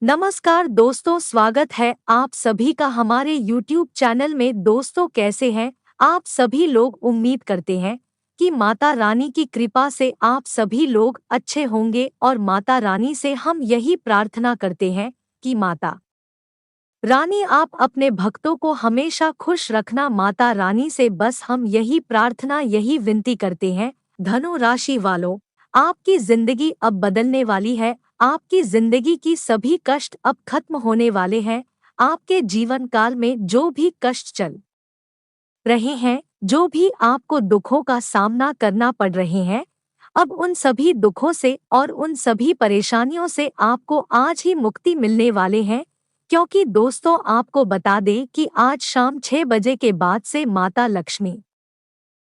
नमस्कार दोस्तों, स्वागत है आप सभी का हमारे YouTube चैनल में। दोस्तों, कैसे हैं आप सभी लोग? उम्मीद करते हैं कि माता रानी की कृपा से आप सभी लोग अच्छे होंगे और माता रानी से हम यही प्रार्थना करते हैं कि माता रानी आप अपने भक्तों को हमेशा खुश रखना। माता रानी से बस हम यही प्रार्थना, यही विनती करते हैं। धनु राशि वालों, आपकी जिंदगी अब बदलने वाली है। आपकी जिंदगी की सभी कष्ट अब खत्म होने वाले हैं। आपके जीवन काल में जो भी कष्ट चल रहे हैं, जो भी आपको दुखों का सामना करना पड़ रहे हैं, अब उन सभी दुखों से और उन सभी परेशानियों से आपको आज ही मुक्ति मिलने वाले हैं। क्योंकि दोस्तों, आपको बता दें कि आज शाम 6 बजे के बाद से माता लक्ष्मी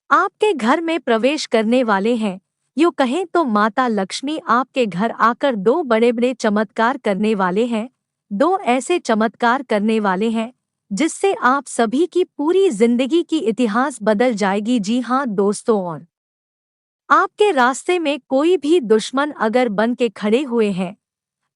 आपके घर में प्रवेश करने वाले हैं। यूँ कहें तो माता लक्ष्मी आपके घर आकर दो बड़े बड़े चमत्कार करने वाले हैं। दो ऐसे चमत्कार करने वाले हैं जिससे आप सभी की पूरी जिंदगी की इतिहास बदल जाएगी। जी हाँ दोस्तों, और आपके रास्ते में कोई भी दुश्मन अगर बन के खड़े हुए हैं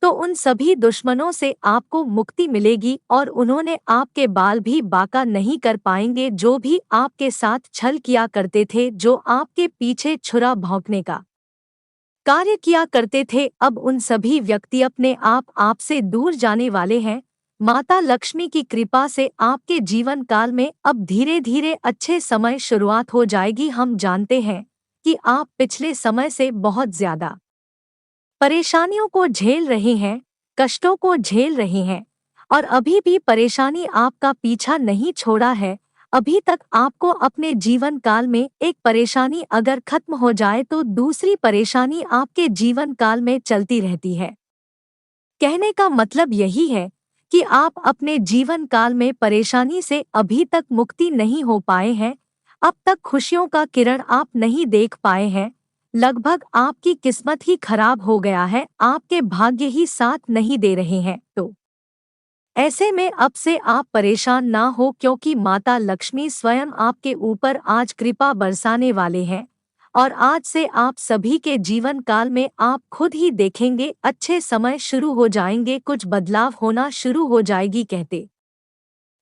तो उन सभी दुश्मनों से आपको मुक्ति मिलेगी और उन्होंने आपके बाल भी बांका नहीं कर पाएंगे। जो भी आपके साथ छल किया करते थे, जो आपके पीछे छुरा भौंकने का कार्य किया करते थे, अब उन सभी व्यक्ति अपने आप आपसे दूर जाने वाले हैं। माता लक्ष्मी की कृपा से आपके जीवन काल में अब धीरे धीरे अच्छे समय शुरुआत हो जाएगी। हम जानते हैं कि आप पिछले समय से बहुत ज्यादा परेशानियों को झेल रहे हैं, कष्टों को झेल रहे हैं और अभी भी परेशानी आपका पीछा नहीं छोड़ा है। अभी तक आपको अपने जीवन काल में एक परेशानी अगर खत्म हो जाए तो दूसरी परेशानी आपके जीवन काल में चलती रहती है। कहने का मतलब यही है कि आप अपने जीवन काल में परेशानी से अभी तक मुक्ति नहीं हो पाए हैं। अब तक खुशियों का किरण आप नहीं देख पाए हैं। लगभग आपकी किस्मत ही खराब हो गया है, आपके भाग्य ही साथ नहीं दे रहे हैं। तो ऐसे में अब से आप परेशान ना हो, क्योंकि माता लक्ष्मी स्वयं आपके ऊपर आज कृपा बरसाने वाले हैं और आज से आप सभी के जीवन काल में आप खुद ही देखेंगे अच्छे समय शुरू हो जाएंगे, कुछ बदलाव होना शुरू हो जाएगी। कहते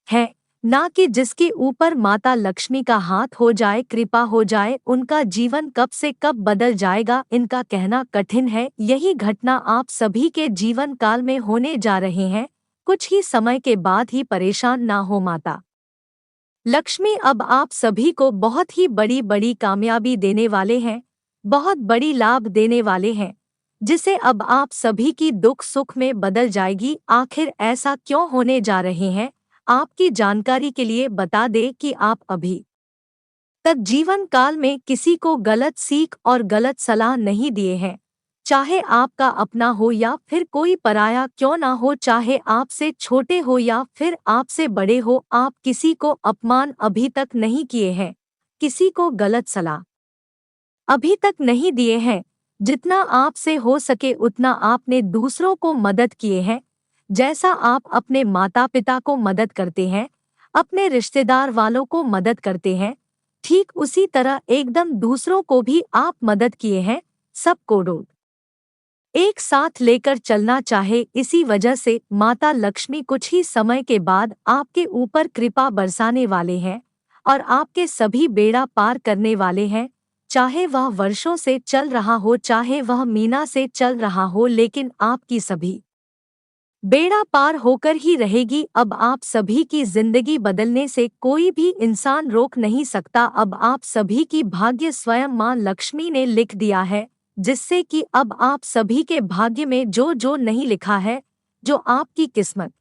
हैं ना कि जिसके ऊपर माता लक्ष्मी का हाथ हो जाए, कृपा हो जाए, उनका जीवन कब से कब बदल जाएगा इनका कहना कठिन है। यही घटना आप सभी के जीवन काल में होने जा रहे हैं। कुछ ही समय के बाद ही परेशान ना हो, माता लक्ष्मी अब आप सभी को बहुत ही बड़ी बड़ी कामयाबी देने वाले हैं, बहुत बड़ी लाभ देने वाले हैं, जिसे अब आप सभी की दुख सुख में बदल जाएगी। आखिर ऐसा क्यों होने जा रहे हैं, आपकी जानकारी के लिए बता दें कि आप अभी तक जीवन काल में किसी को गलत सीख और गलत सलाह नहीं दिए हैं। चाहे आपका अपना हो या फिर कोई पराया क्यों ना हो, चाहे आपसे छोटे हो या फिर आपसे बड़े हो, आप किसी को अपमान अभी तक नहीं किए हैं, किसी को गलत सलाह अभी तक नहीं दिए हैं। जितना आपसे हो सके उतना आपने दूसरों को मदद किए हैं। जैसा आप अपने माता पिता को मदद करते हैं, अपने रिश्तेदार वालों को मदद करते हैं, ठीक उसी तरह एकदम दूसरों को भी आप मदद किए हैं। सबको डोल एक साथ लेकर चलना चाहे, इसी वजह से माता लक्ष्मी कुछ ही समय के बाद आपके ऊपर कृपा बरसाने वाले हैं और आपके सभी बेड़ा पार करने वाले हैं। चाहे वह वर्षों से चल रहा हो, चाहे वह महीना से चल रहा हो, लेकिन आपकी सभी बेड़ा पार होकर ही रहेगी। अब आप सभी की जिंदगी बदलने से कोई भी इंसान रोक नहीं सकता। अब आप सभी की भाग्य स्वयं मां लक्ष्मी ने लिख दिया है, जिससे कि अब आप सभी के भाग्य में जो जो नहीं लिखा है, जो आपकी किस्मत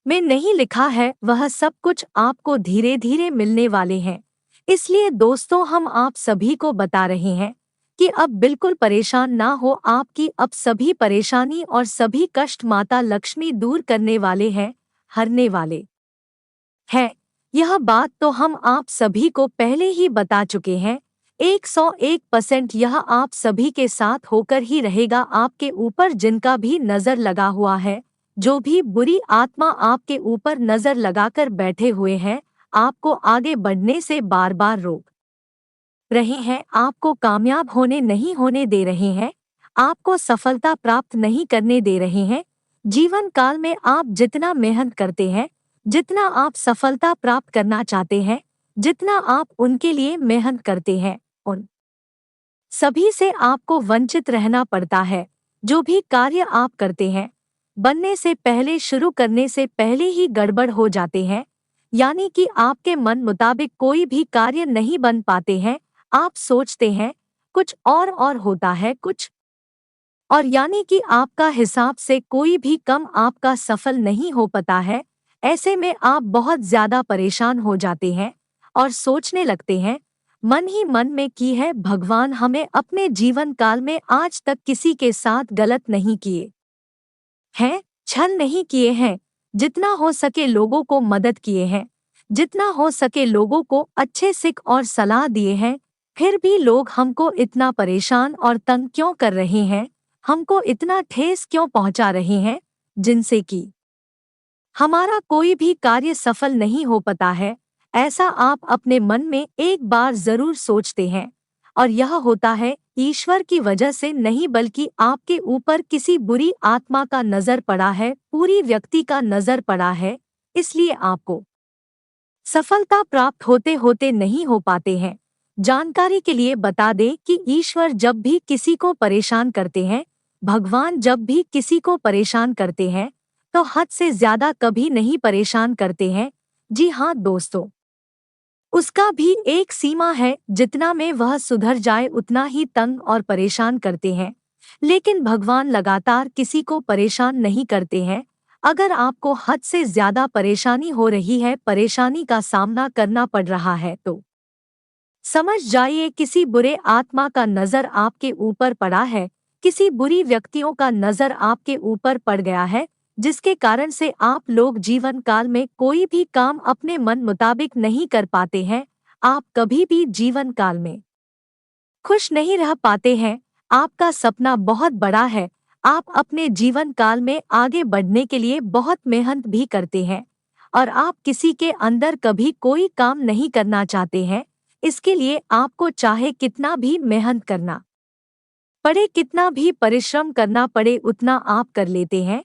में नहीं लिखा है, वह सब कुछ आपको धीरे धीरे मिलने वाले हैं। इसलिए दोस्तों, हम आप सभी को बता रहे हैं कि अब बिल्कुल परेशान ना हो। आपकी अब सभी परेशानी और सभी कष्ट माता लक्ष्मी दूर करने वाले हैं, हरने वाले हैं। यह बात तो हम आप सभी को पहले ही बता चुके हैं। 101% यह आप सभी के साथ होकर ही रहेगा। आपके ऊपर जिनका भी नजर लगा हुआ है, जो भी बुरी आत्मा आपके ऊपर नजर लगाकर बैठे हुए हैं, आपको आगे बढ़ने से बार बार रोक रहे हैं, आपको कामयाब होने नहीं होने दे रहे हैं, आपको सफलता प्राप्त नहीं करने दे रहे हैं, जीवन काल में आप जितना मेहनत करते हैं, जितना आप सफलता प्राप्त करना चाहते हैं, जितना आप उनके लिए मेहनत करते हैं, उन सभी से आपको वंचित रहना पड़ता है। जो भी कार्य आप करते हैं, बनने से पहले, शुरू करने से पहले ही गड़बड़ हो जाते हैं, यानी कि आपके मन मुताबिक कोई भी कार्य नहीं बन पाते हैं। आप सोचते हैं कुछ और होता है कुछ और, यानी कि आपका हिसाब से कोई भी कम आपका सफल नहीं हो पाता है। ऐसे में आप बहुत ज्यादा परेशान हो जाते हैं और सोचने लगते हैं मन ही मन में कि है भगवान, हमें अपने जीवन काल में आज तक किसी के साथ गलत नहीं किए हैं, छल नहीं किए हैं, जितना हो सके लोगों को मदद किए हैं, जितना हो सके लोगों को अच्छे सिख और सलाह दिए हैं, फिर भी लोग हमको इतना परेशान और तंग क्यों कर रहे हैं, हमको इतना ठेस क्यों पहुंचा रहे हैं, जिनसे कि हमारा कोई भी कार्य सफल नहीं हो पाता है। ऐसा आप अपने मन में एक बार जरूर सोचते हैं, और यह होता है ईश्वर की वजह से नहीं, बल्कि आपके ऊपर किसी बुरी आत्मा का नजर पड़ा है, पूरी व्यक्ति का नजर पड़ा है, इसलिए आपको सफलता प्राप्त होते होते नहीं हो पाते हैं। जानकारी के लिए बता दें कि ईश्वर जब भी किसी को परेशान करते हैं, भगवान जब भी किसी को परेशान करते हैं, तो हद से ज्यादा कभी नहीं परेशान करते हैं। जी हाँ दोस्तों, उसका भी एक सीमा है, जितना में वह सुधर जाए उतना ही तंग और परेशान करते हैं। लेकिन भगवान लगातार किसी को परेशान नहीं करते हैं। अगर आपको हद से ज्यादा परेशानी हो रही है, परेशानी का सामना करना पड़ रहा है, तो समझ जाइए किसी बुरे आत्मा का नजर आपके ऊपर पड़ा है, किसी बुरी व्यक्तियों का नजर आपके ऊपर पड़ गया है, जिसके कारण से आप लोग जीवन काल में कोई भी काम अपने मन मुताबिक नहीं कर पाते हैं। आप कभी भी जीवन काल में खुश नहीं रह पाते हैं। आपका सपना बहुत बड़ा है, आप अपने जीवन काल में आगे बढ़ने के लिए बहुत मेहनत भी करते हैं, और आप किसी के अंदर कभी कोई काम नहीं करना चाहते हैं। इसके लिए आपको चाहे कितना भी मेहनत करना पड़े, कितना भी परिश्रम करना पड़े, उतना आप कर लेते हैं।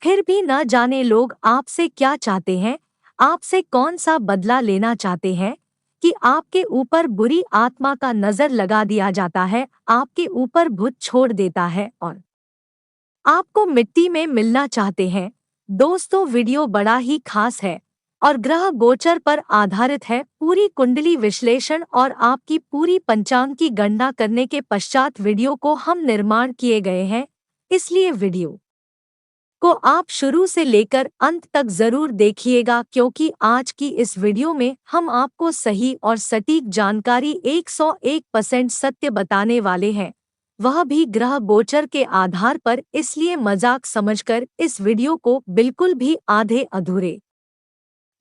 फिर भी न जाने लोग आपसे क्या चाहते हैं, आपसे कौन सा बदला लेना चाहते हैं, कि आपके ऊपर बुरी आत्मा का नजर लगा दिया जाता है, आपके ऊपर भूत छोड़ देता है और आपको मिट्टी में मिलना चाहते हैं। दोस्तों, वीडियो बड़ा ही खास है और ग्रह गोचर पर आधारित है। पूरी कुंडली विश्लेषण और आपकी पूरी पंचांग की गणना करने के पश्चात वीडियो को हम निर्माण किए गए हैं, इसलिए वीडियो को आप शुरू से लेकर अंत तक जरूर देखिएगा, क्योंकि आज की इस वीडियो में हम आपको सही और सटीक जानकारी 101% सत्य बताने वाले हैं, वह भी ग्रह गोचर के आधार पर। इसलिए मजाक समझकर इस वीडियो को बिल्कुल भी आधे अधूरे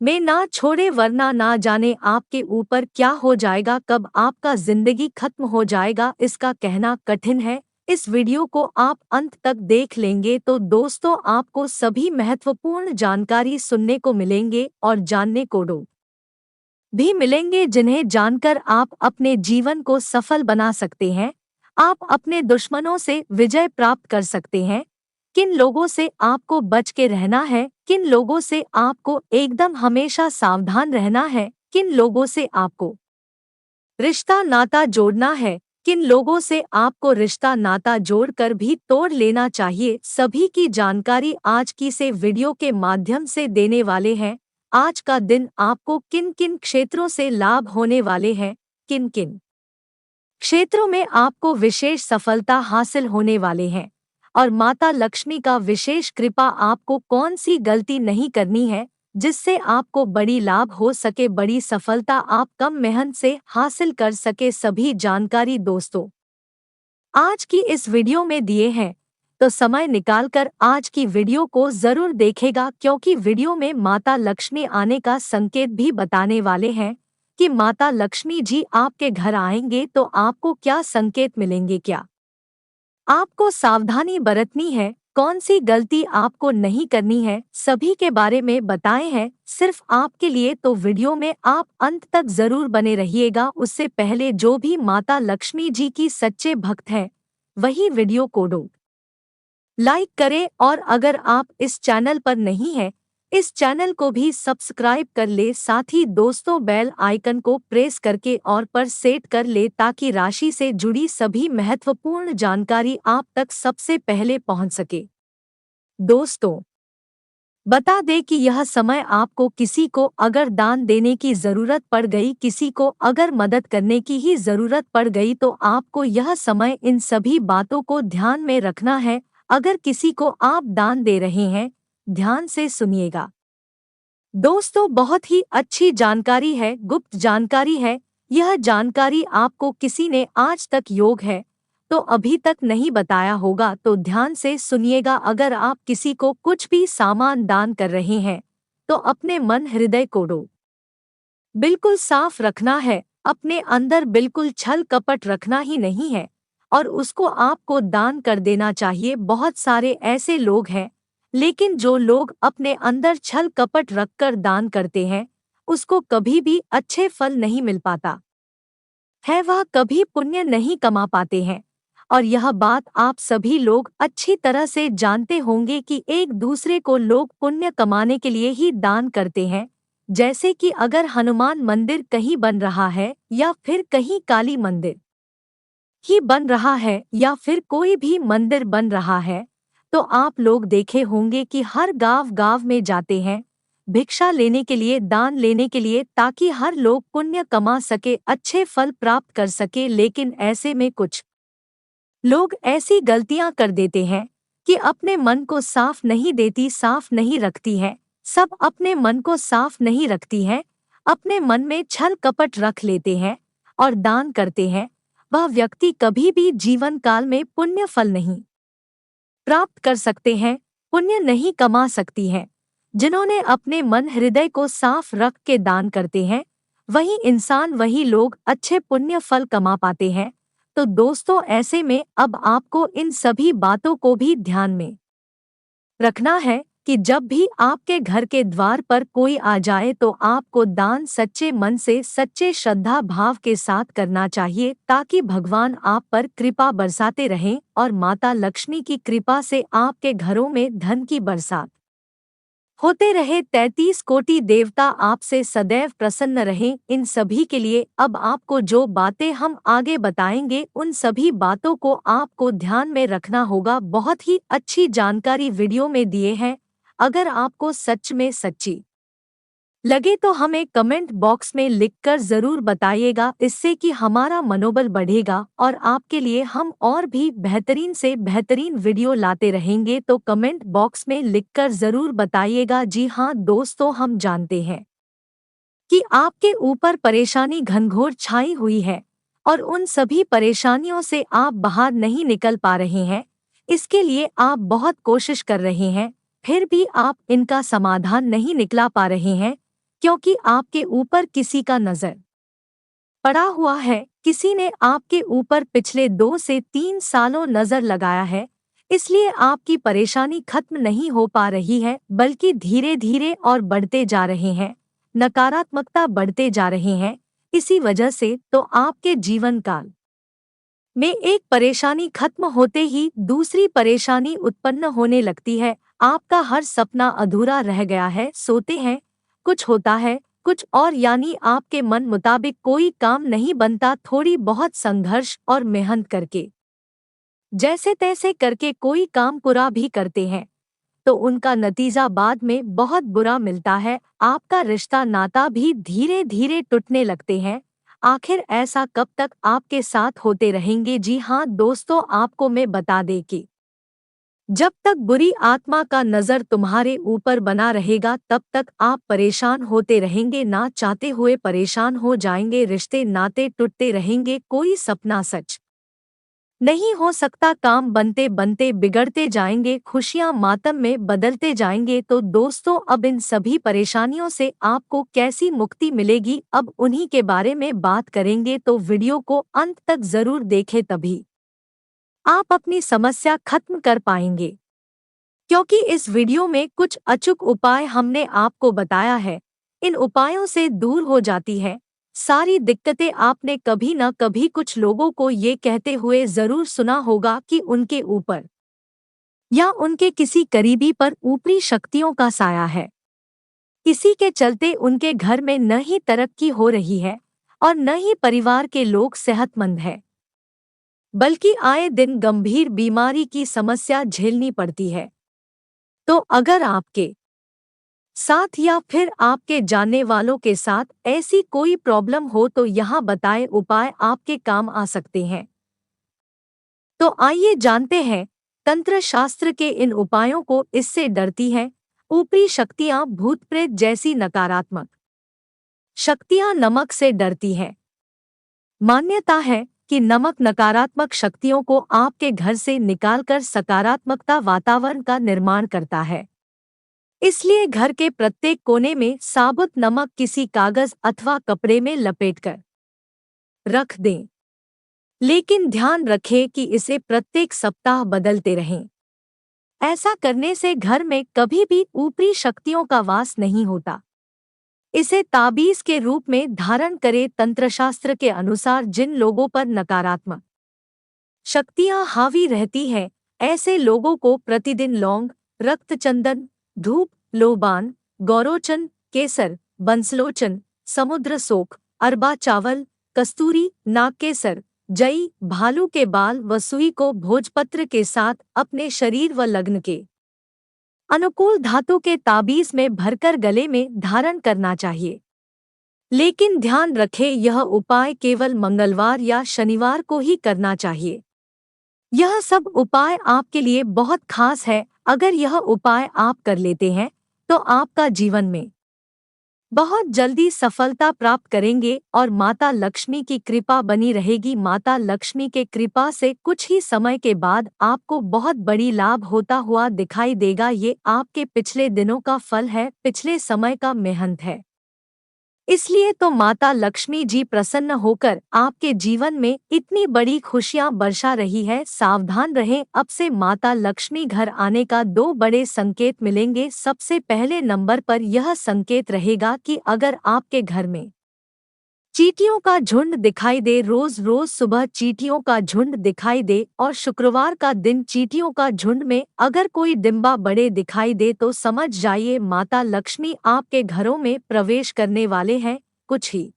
में ना छोड़े, वरना ना जाने आपके ऊपर क्या हो जाएगा, कब आपका जिंदगी खत्म हो जाएगा, इसका कहना कठिन है। इस वीडियो को आप अंत तक देख लेंगे तो दोस्तों आपको सभी महत्वपूर्ण जानकारी सुनने को मिलेंगे और जानने को भी मिलेंगे, जिन्हें जानकर आप अपने जीवन को सफल बना सकते हैं। आप अपने दुश्मनों से विजय प्राप्त कर सकते हैं। किन लोगों से आपको बच के रहना है, किन लोगों से आपको एकदम हमेशा सावधान रहना है, किन लोगों से आपको रिश्ता नाता जोड़ना है, किन लोगों से आपको रिश्ता नाता जोड़कर भी तोड़ लेना चाहिए, सभी की जानकारी आज की से वीडियो के माध्यम से देने वाले हैं। आज का दिन आपको किन किन क्षेत्रों से लाभ होने वाले हैं, किन किन क्षेत्रों में आपको विशेष सफलता हासिल होने वाले हैं, और माता लक्ष्मी का विशेष कृपा, आपको कौन सी गलती नहीं करनी है जिससे आपको बड़ी लाभ हो सके, बड़ी सफलता आप कम मेहनत से हासिल कर सके, सभी जानकारी दोस्तों आज की इस वीडियो में दिए हैं। तो समय निकालकर आज की वीडियो को जरूर देखेगा, क्योंकि वीडियो में माता लक्ष्मी आने का संकेत भी बताने वाले हैं कि माता लक्ष्मी जी आपके घर आएंगे तो आपको क्या संकेत मिलेंगे, क्या आपको सावधानी बरतनी है, कौन सी गलती आपको नहीं करनी है, सभी के बारे में बताए हैं सिर्फ आपके लिए। तो वीडियो में आप अंत तक जरूर बने रहिएगा। उससे पहले जो भी माता लक्ष्मी जी की सच्चे भक्त हैं, वही वीडियो को लाइक करें और अगर आप इस चैनल पर नहीं हैं, इस चैनल को भी सब्सक्राइब कर ले, साथ ही दोस्तों बेल आइकन को प्रेस करके और पर सेट कर ले ताकि राशि से जुड़ी सभी महत्वपूर्ण जानकारी आप तक सबसे पहले पहुंच सके। दोस्तों, बता दें कि यह समय आपको किसी को अगर दान देने की जरूरत पड़ गई, किसी को अगर मदद करने की ही जरूरत पड़ गई तो आपको यह समय इन सभी बातों को ध्यान में रखना है। अगर किसी को आप दान दे रहे हैं, ध्यान से सुनिएगा। दोस्तों, बहुत ही अच्छी जानकारी है, गुप्त जानकारी है। यह जानकारी आपको किसी ने आज तक योग है तो अभी तक नहीं बताया होगा, तो ध्यान से सुनिएगा। अगर आप किसी को कुछ भी सामान दान कर रहे हैं तो अपने मन हृदय को बिल्कुल साफ रखना है, अपने अंदर बिल्कुल छल कपट रखना ही नहीं है और उसको आपको दान कर देना चाहिए। बहुत सारे ऐसे लोग हैं, लेकिन जो लोग अपने अंदर छल कपट रखकर दान करते हैं उसको कभी भी अच्छे फल नहीं मिल पाता है, वह कभी पुण्य नहीं कमा पाते हैं। और यह बात आप सभी लोग अच्छी तरह से जानते होंगे कि एक दूसरे को लोग पुण्य कमाने के लिए ही दान करते हैं। जैसे कि अगर हनुमान मंदिर कहीं बन रहा है या फिर कहीं काली मंदिर ही बन रहा है या फिर कोई भी मंदिर बन रहा है, तो आप लोग देखे होंगे कि हर गांव-गांव में जाते हैं भिक्षा लेने के लिए, दान लेने के लिए, ताकि हर लोग पुण्य कमा सके, अच्छे फल प्राप्त कर सके। लेकिन ऐसे में कुछ लोग ऐसी गलतियां कर देते हैं कि अपने मन को साफ नहीं देती, साफ नहीं रखती हैं, सब अपने मन को साफ नहीं रखती हैं, अपने मन में छल कपट रख लेते हैं और दान करते हैं। वह व्यक्ति कभी भी जीवन काल में पुण्य फल नहीं प्राप्त कर सकते हैं, पुण्य नहीं कमा सकती हैं। जिन्होंने अपने मन हृदय को साफ रख के दान करते हैं, वही इंसान, वही लोग अच्छे पुण्य फल कमा पाते हैं। तो दोस्तों, ऐसे में अब आपको इन सभी बातों को भी ध्यान में रखना है कि जब भी आपके घर के द्वार पर कोई आ जाए तो आपको दान सच्चे मन से, सच्चे श्रद्धा भाव के साथ करना चाहिए, ताकि भगवान आप पर कृपा बरसाते रहें और माता लक्ष्मी की कृपा से आपके घरों में धन की बरसात होते रहे। 33 कोटि देवता आपसे सदैव प्रसन्न रहें। इन सभी के लिए अब आपको जो बातें हम आगे बताएंगे, उन सभी बातों को आपको ध्यान में रखना होगा। बहुत ही अच्छी जानकारी वीडियो में दिए हैं। अगर आपको सच में सच्ची लगे तो हमें कमेंट बॉक्स में लिखकर ज़रूर बताइएगा, इससे कि हमारा मनोबल बढ़ेगा और आपके लिए हम और भी बेहतरीन से बेहतरीन वीडियो लाते रहेंगे। तो कमेंट बॉक्स में लिखकर ज़रूर बताइएगा। जी हाँ दोस्तों, हम जानते हैं कि आपके ऊपर परेशानी घनघोर छाई हुई है और उन सभी परेशानियों से आप बाहर नहीं निकल पा रहे हैं। इसके लिए आप बहुत कोशिश कर रहे हैं, फिर भी आप इनका समाधान नहीं निकला पा रहे हैं, क्योंकि आपके ऊपर किसी का नजर पड़ा हुआ है। किसी ने आपके ऊपर पिछले 2 से 3 सालों नजर लगाया है, इसलिए आपकी परेशानी खत्म नहीं हो पा रही है, बल्कि धीरे धीरे और बढ़ते जा रहे हैं, नकारात्मकता बढ़ते जा रहे हैं। इसी वजह से तो आपके जीवन काल में एक परेशानी खत्म होते ही दूसरी परेशानी उत्पन्न होने लगती है। आपका हर सपना अधूरा रह गया है, सोते हैं कुछ होता है कुछ और, यानी आपके मन मुताबिक कोई काम नहीं बनता। थोड़ी बहुत संघर्ष और मेहनत करके, जैसे तैसे करके कोई काम पूरा भी करते हैं तो उनका नतीजा बाद में बहुत बुरा मिलता है। आपका रिश्ता नाता भी धीरे धीरे टूटने लगते हैं। आखिर ऐसा कब तक आपके साथ होते रहेंगे? जी हाँ दोस्तों, आपको मैं बता दें कि जब तक बुरी आत्मा का नजर तुम्हारे ऊपर बना रहेगा, तब तक आप परेशान होते रहेंगे, ना चाहते हुए परेशान हो जाएंगे। रिश्ते नाते टूटते रहेंगे, कोई सपना सच नहीं हो सकता, काम बनते बनते बिगड़ते जाएंगे, खुशियां मातम में बदलते जाएंगे। तो दोस्तों, अब इन सभी परेशानियों से आपको कैसी मुक्ति मिलेगी, अब उन्हीं के बारे में बात करेंगे। तो वीडियो को अंत तक जरूर देखें, तभी आप अपनी समस्या खत्म कर पाएंगे, क्योंकि इस वीडियो में कुछ अचूक उपाय हमने आपको बताया है। इन उपायों से दूर हो जाती है सारी दिक्कतें। आपने कभी न कभी कुछ लोगों को ये कहते हुए जरूर सुना होगा कि उनके ऊपर या उनके किसी करीबी पर ऊपरी शक्तियों का साया है। इसी के चलते उनके घर में न ही तरक्की हो रही है और न ही परिवार के लोग सेहतमंद हैं, बल्कि आए दिन गंभीर बीमारी की समस्या झेलनी पड़ती है। तो अगर आपके साथ या फिर आपके जानने वालों के साथ ऐसी कोई प्रॉब्लम हो तो यहाँ बताए उपाय आपके काम आ सकते हैं। तो आइए जानते हैं तंत्र शास्त्र के इन उपायों को। इससे डरती हैं ऊपरी शक्तियां, भूत प्रेत जैसी नकारात्मक शक्तियां नमक से डरती हैं। मान्यता है कि नमक नकारात्मक शक्तियों को आपके घर से निकालकर सकारात्मकता वातावरण का निर्माण करता है। इसलिए घर के प्रत्येक कोने में साबुत नमक किसी कागज अथवा कपड़े में लपेटकर रख दें। लेकिन ध्यान रखें कि इसे प्रत्येक सप्ताह बदलते रहें। ऐसा करने से घर में कभी भी ऊपरी शक्तियों का वास नहीं होता। इसे ताबीज के रूप में धारण करें। तंत्रशास्त्र के अनुसार जिन लोगों पर नकारात्मक शक्तियां हावी रहती हैं, ऐसे लोगों को प्रतिदिन लौंग, रक्तचंदन, धूप, लोबान, गौरोचन, केसर, बंसलोचन, समुद्र सोख, अरबा चावल, कस्तूरी, नागकेसर, जई, भालू के बाल व सुई को भोजपत्र के साथ अपने शरीर व लग्न के अनुकूल धातु के ताबीज में भरकर गले में धारण करना चाहिए। लेकिन ध्यान रखें, यह उपाय केवल मंगलवार या शनिवार को ही करना चाहिए। यह सब उपाय आपके लिए बहुत खास है। अगर यह उपाय आप कर लेते हैं तो आपका जीवन में बहुत जल्दी सफलता प्राप्त करेंगे और माता लक्ष्मी की कृपा बनी रहेगी। माता लक्ष्मी के कृपा से कुछ ही समय के बाद आपको बहुत बड़ी लाभ होता हुआ दिखाई देगा। ये आपके पिछले दिनों का फल है, पिछले समय का मेहनत है। इसलिए तो माता लक्ष्मी जी प्रसन्न होकर आपके जीवन में इतनी बड़ी खुशियां बरसा रही है। सावधान रहें, अब से माता लक्ष्मी घर आने का दो बड़े संकेत मिलेंगे। सबसे पहले नंबर पर यह संकेत रहेगा कि अगर आपके घर में चींटियों का झुंड दिखाई दे, रोज रोज सुबह चींटियों का झुंड दिखाई दे और शुक्रवार का दिन चींटियों का झुंड में अगर कोई डिंबा बड़े दिखाई दे तो समझ जाइए माता लक्ष्मी आपके घरों में प्रवेश करने वाले हैं कुछ ही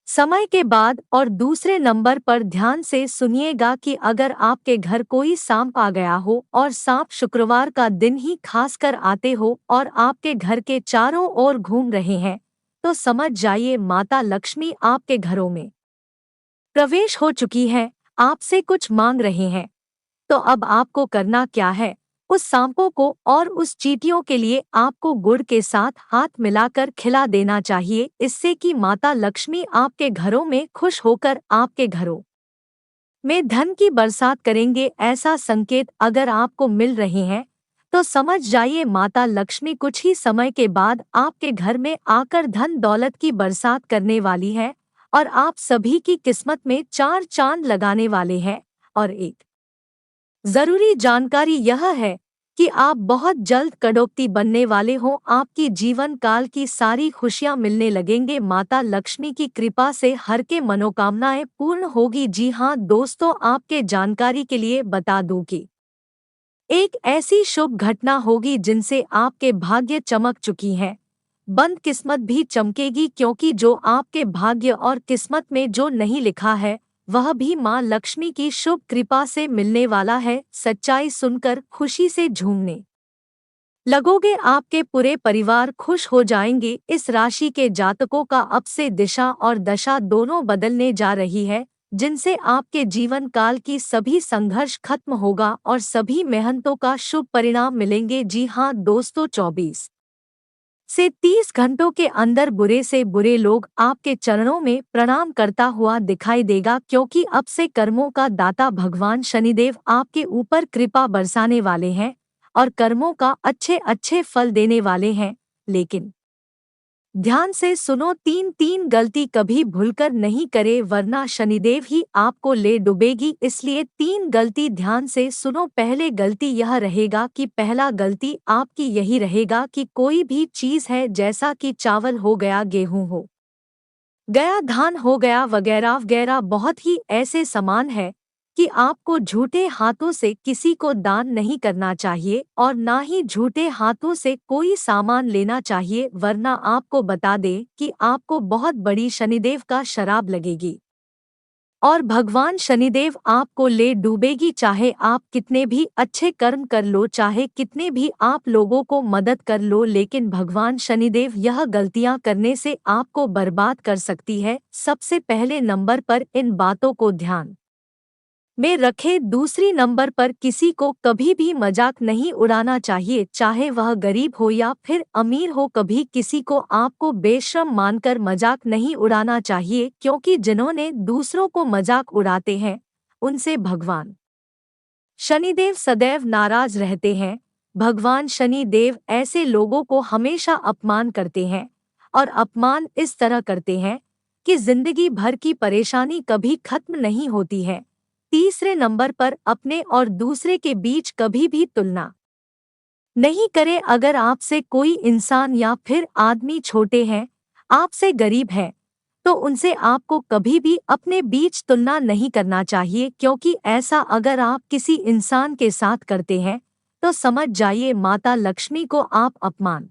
समय के बाद। और दूसरे नंबर पर ध्यान से सुनिएगा कि अगर आपके घर कोई सांप आ गया हो और सांप शुक्रवार का दिन ही खासकर आते हो और आपके घर के चारों ओर घूम रहे हैं तो समझ जाइए माता लक्ष्मी आपके घरों में प्रवेश हो चुकी है, आपसे कुछ मांग रहे हैं। तो अब आपको करना क्या है, उस सांपों को और उस चींटियों के लिए आपको गुड़ के साथ हाथ मिलाकर खिला देना चाहिए। इससे कि माता लक्ष्मी आपके घरों में खुश होकर आपके घरों में धन की बरसात करेंगे। ऐसा संकेत अगर आपको मिल रहे हैं तो समझ जाइए माता लक्ष्मी कुछ ही समय के बाद आपके घर में आकर धन दौलत की बरसात करने वाली है और आप सभी की किस्मत में चार चांद लगाने वाले हैं। और एक जरूरी जानकारी यह है कि आप बहुत जल्द करोड़पति बनने वाले हो। आपकी जीवन काल की सारी खुशियां मिलने लगेंगे। माता लक्ष्मी की कृपा से हर के मनोकामनाएं पूर्ण होगी। जी हाँ दोस्तों, आपके जानकारी के लिए बता दूं कि एक ऐसी शुभ घटना होगी जिनसे आपके भाग्य चमक चुकी है, बंद किस्मत भी चमकेगी। क्योंकि जो आपके भाग्य और किस्मत में जो नहीं लिखा है वह भी माँ लक्ष्मी की शुभ कृपा से मिलने वाला है। सच्चाई सुनकर खुशी से झूमने लगोगे, आपके पूरे परिवार खुश हो जाएंगे। इस राशि के जातकों का अब से दिशा और दशा दोनों बदलने जा रही है, जिनसे आपके जीवन काल की सभी संघर्ष खत्म होगा और सभी मेहनतों का शुभ परिणाम मिलेंगे। जी हाँ दोस्तों, 24 से 30 घंटों के अंदर बुरे से बुरे लोग आपके चरणों में प्रणाम करता हुआ दिखाई देगा। क्योंकि अब से कर्मों का दाता भगवान शनिदेव आपके ऊपर कृपा बरसाने वाले हैं और कर्मों का अच्छे अच्छे फल देने वाले हैं। लेकिन ध्यान से सुनो, तीन तीन गलती कभी भूलकर नहीं करे वरना शनिदेव ही आपको ले डुबेगी। इसलिए तीन गलती ध्यान से सुनो। पहले गलती यह रहेगा कि पहला गलती आपकी यही रहेगा कि कोई भी चीज है जैसा कि चावल हो गया, गेहूं हो गया, धान हो गया वगैरह वगैरह, बहुत ही ऐसे सामान है कि आपको झूठे हाथों से किसी को दान नहीं करना चाहिए और ना ही झूठे हाथों से कोई सामान लेना चाहिए, वरना आपको बता दें कि आपको बहुत बड़ी शनिदेव का शराब लगेगी और भगवान शनिदेव आपको ले डूबेगी। चाहे आप कितने भी अच्छे कर्म कर लो, चाहे कितने भी आप लोगों को मदद कर लो, लेकिन भगवान शनिदेव यह गलतियां करने से आपको बर्बाद कर सकती है। सबसे पहले नंबर पर इन बातों को ध्यान में रखे। दूसरी नंबर पर किसी को कभी भी मजाक नहीं उड़ाना चाहिए, चाहे वह गरीब हो या फिर अमीर हो। कभी किसी को आपको बेशर्म मानकर मजाक नहीं उड़ाना चाहिए, क्योंकि जिन्होंने दूसरों को मजाक उड़ाते हैं उनसे भगवान शनिदेव सदैव नाराज रहते हैं। भगवान शनिदेव ऐसे लोगों को हमेशा अपमान करते हैं और अपमान इस तरह करते हैं कि जिंदगी भर की परेशानी कभी खत्म नहीं होती है। तीसरे नंबर पर अपने और दूसरे के बीच कभी भी तुलना नहीं करें। अगर आपसे कोई इंसान या फिर आदमी छोटे हैं, आपसे गरीब है, तो उनसे आपको कभी भी अपने बीच तुलना नहीं करना चाहिए, क्योंकि ऐसा अगर आप किसी इंसान के साथ करते हैं तो समझ जाइए माता लक्ष्मी को आप अपमान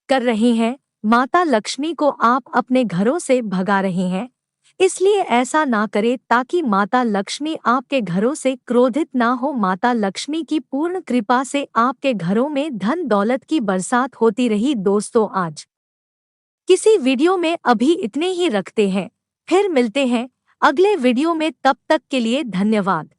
कर रहे हैं। माता लक्ष्मी को आप अपने घरों से भगा रहे हैं। इसलिए ऐसा ना करें, ताकि माता लक्ष्मी आपके घरों से क्रोधित ना हो। माता लक्ष्मी की पूर्ण कृपा से आपके घरों में धन दौलत की बरसात होती रही। दोस्तों, आज किसी वीडियो में अभी इतने ही रखते हैं, फिर मिलते हैं अगले वीडियो में। तब तक के लिए धन्यवाद।